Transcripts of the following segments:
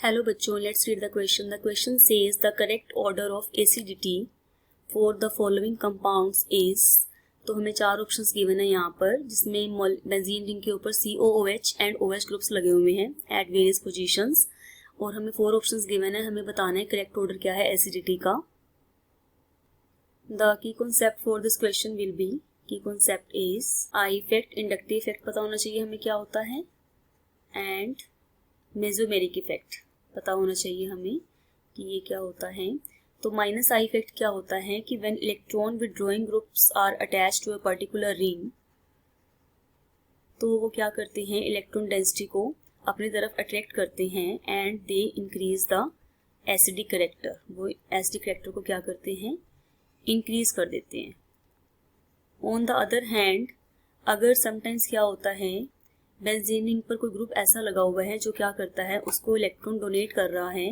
Hello बच्चों, let's read the question. The question says the correct order of acidity for the following compounds is. तो हमें चार options given है यहाँ पर, जिसमें बेंजीन रिंग के ऊपर COOH एंड OH ग्रुप्स लगे हुए हैं एट वेरियस पोजीशंस. और हमें 4 ऑप्शंस गिवन है. हमें बताना है करेक्ट ऑर्डर क्या है एसिडिटी का. The key concept for this question will be, key concept is I effect, inductive effect पता होना चाहिए हमें क्या होता है, एंड मेसोमेरिक इफेक्ट पता होना चाहिए हमें कि ये क्या होता है. तो माइनस आई इफेक्ट क्या होता है कि when electron withdrawing groups are attached to a particular ring, तो वो क्या करते हैं, इलेक्ट्रॉन डेंसिटी को अपनी तरफ अट्रैक्ट करते हैं and they increase the acidic character. वो एसिडिक कैरेक्टर को क्या करते हैं, इंक्रीज कर देते हैं. ऑन द अदर हैंड, अगर समटाइम्स क्या होता है, बेंजीन रिंग पर कोई ग्रुप ऐसा लगा हुआ है जो क्या करता है, उसको इलेक्ट्रॉन डोनेट कर रहा है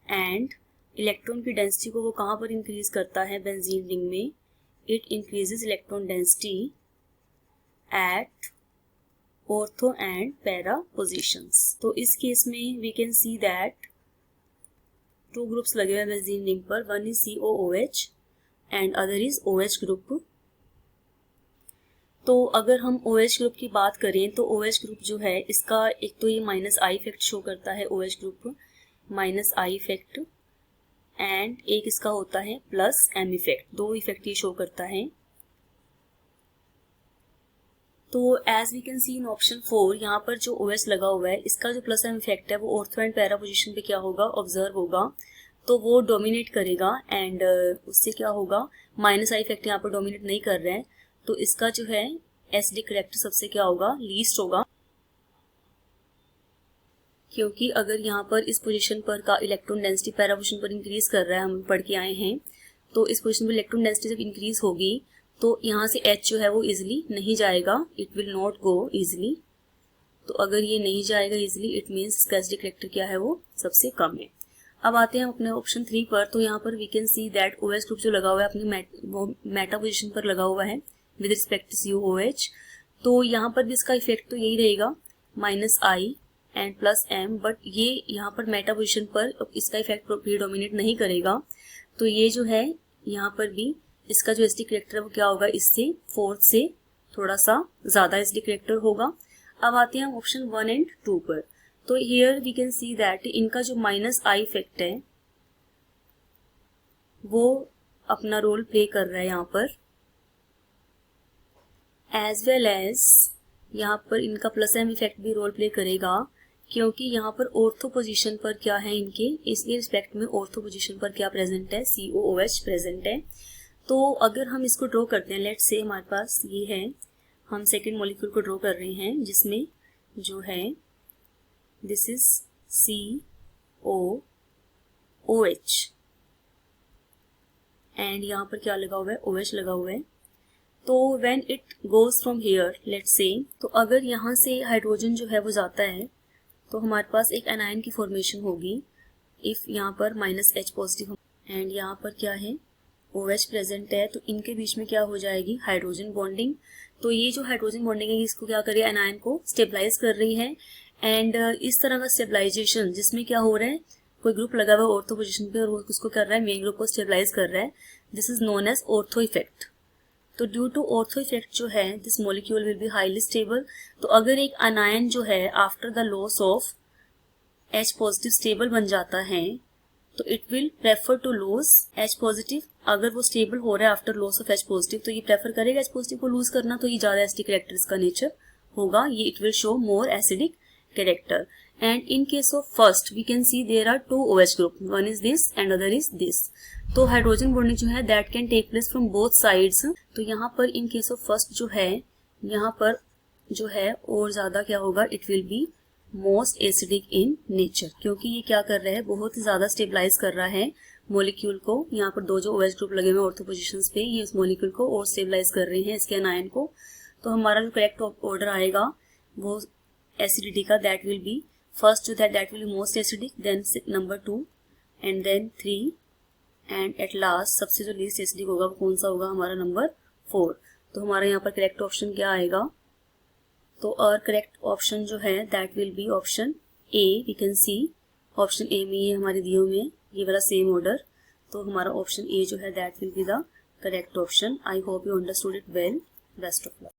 एंड इलेक्ट्रॉन की डेंसिटी को वो कहाँ पर इंक्रीज करता है बेंजीन रिंग में, it increases electron density at ortho and para positions. तो इस केस में we can see that 2 groups लगे हुए हैं बेंजीन रिंग पर. One is COOH and other is OH group. तो अगर हम OH ग्रुप की बात करें तो OH ग्रुप जो है इसका एक तो ये माइनस आई इफेक्ट शो करता है, OH group minus I effect, and एक इसका होता है प्लस M इफेक्ट. 2 इफेक्ट ये शो करता है. तो as we can see in option 4, यहाँ पर जो OH लगा हुआ है इसका जो प्लस M इफेक्ट है वो ऑर्थो एंड पैरा पोजिशन पे क्या होगा, ऑब्जर्व होगा. तो वो डोमिनेट करेगा एंड उससे क्या होगा, माइनस आई इफेक्ट यहाँ पर डोमिनेट नहीं कर रहे हैं. तो इसका जो है एसिडिक कैरेक्टर सबसे क्या होगा, लीस्ट होगा. क्योंकि अगर यहाँ पर इस पोजीशन पर का इलेक्ट्रॉन डेंसिटी पैरा पोजीशन पर इंक्रीज कर रहा है, हम पढ़ के आए हैं, तो इस पोजीशन पर इलेक्ट्रॉन डेंसिटी जब इंक्रीज होगी तो यहाँ से H जो है वो इजिली नहीं जाएगा, it will not go easily. तो अगर ये नहीं जाएगा इजिली, इट मीन्स इसका एसिडिक कैरेक्टर क्या है, वो सबसे कम है. अब आते हैं अपने ऑप्शन 3 पर. तो यहाँ पर we can see that OH group जो लगा हुआ है अपनी मेटा पोजीशन पर लगा हुआ है विद रिस्पेक्ट टू COOH. तो यहाँ पर भी इसका इफेक्ट तो यही रहेगा, minus I and plus M, but ये यहाँ पर मेटा पोजीशन पर इसका इफेक्ट प्रीडोमिनेट नहीं करेगा. तो ये जो है यहाँ पर भी इसका जो एसिडिक कैरेक्टर है वो क्या होगा, इससे 4 से थोड़ा सा ज्यादा एसिडिक कैरेक्टर होगा. अब आते हैं हम ऑप्शन 1 एंड 2 पर. तो here we can see that इनका जो माइनस आई इफेक्ट है वो अपना रोल प्ले कर रहा है यहाँ पर, एज वेल एज यहाँ पर इनका प्लस M इफेक्ट भी रोल प्ले करेगा. क्योंकि यहाँ पर ऑर्थो पोजीशन पर क्या है इनके, इसके रिस्पेक्ट में ऑर्थो पोजीशन पर क्या प्रेजेंट है, COOH प्रेजेंट है. तो अगर हम इसको ड्रॉ करते हैं, लेट्स से हमारे पास ये है, हम सेकेंड मॉलिक्यूल को ड्रॉ कर रहे हैं जिसमें जो है दिस इज COOH एंड यहाँ पर क्या लगा हुआ है, OH लगा हुआ है. तो when it goes from here, let's say, तो अगर यहाँ से हाइड्रोजन जो है वो जाता है तो हमारे पास एक एनायन की फॉर्मेशन होगी. इफ यहाँ पर माइनस H पॉजिटिव एंड यहाँ पर क्या है, OH प्रेजेंट है, तो इनके बीच में क्या हो जाएगी, हाइड्रोजन बॉन्डिंग. तो ये जो हाइड्रोजन बॉन्डिंग है इसको क्या कर रही है, एनायन को स्टेबलाइज कर रही है. एंड इस तरह का स्टेबलाइजेशन जिसमें क्या हो रहा है, कोई ग्रुप लगा हुआ है ऑर्थो पोजीशन पे और वो उसको कर रहा है, मेन ग्रुप को स्टेबलाइज कर रहा है. This is known as ortho effect. तो ड्यू टू ऑर्थो इफेक्ट जो है this molecule will be highly stable. तो अगर एक अनायन जो है after the loss of H positive stable बन जाता है तो it will prefer to lose H positive. अगर वो स्टेबल हो रहा है after loss of H positive तो ये प्रेफर करेगा H पॉजिटिव को लूज करना, तो ये ज्यादा एसिडिक कैरेक्टर इसका नेचर होगा, ये it will show more acidic character. And in case of first we can see there are 2 OH group, one is this and other is this. तो hydrogen bonding जो है that can take place from both sides. तो यहाँ पर इन case of first जो है, यहाँ पर जो है और ज्यादा क्या होगा, it will be most acidic in nature. क्योंकि ये क्या कर रहा है, बहुत ही ज्यादा स्टेबलाइज कर रहा है मॉलिक्यूल को. यहाँ पर 2 जो OH ग्रुप लगे हुए ऑर्थो पोजीशंस पे, ये उस मॉलिक्यूल को और स्टेबलाइज कर रहे हैं, इसके एनायन को. तो हमारा जो करेक्ट ऑर्डर आएगा वो एसिडिटी का, दैट विल बी फर्स्ट जो that will be most acidic, then number 2 and then 3 and at last सबसे जो लीस्ट एसिडिक होगा वो कौन सा होगा, हमारा नंबर 4. तो हमारा यहाँ पर करेक्ट ऑप्शन क्या आएगा, तो और करेक्ट ऑप्शन जो है that will B option A V can C, option A में ये हमारे दिए हुए हैं ये वाला सेम ऑर्डर, तो हमारा ऑप्शन ए जो है that will be the correct option. I hope you understood it well. Best of luck.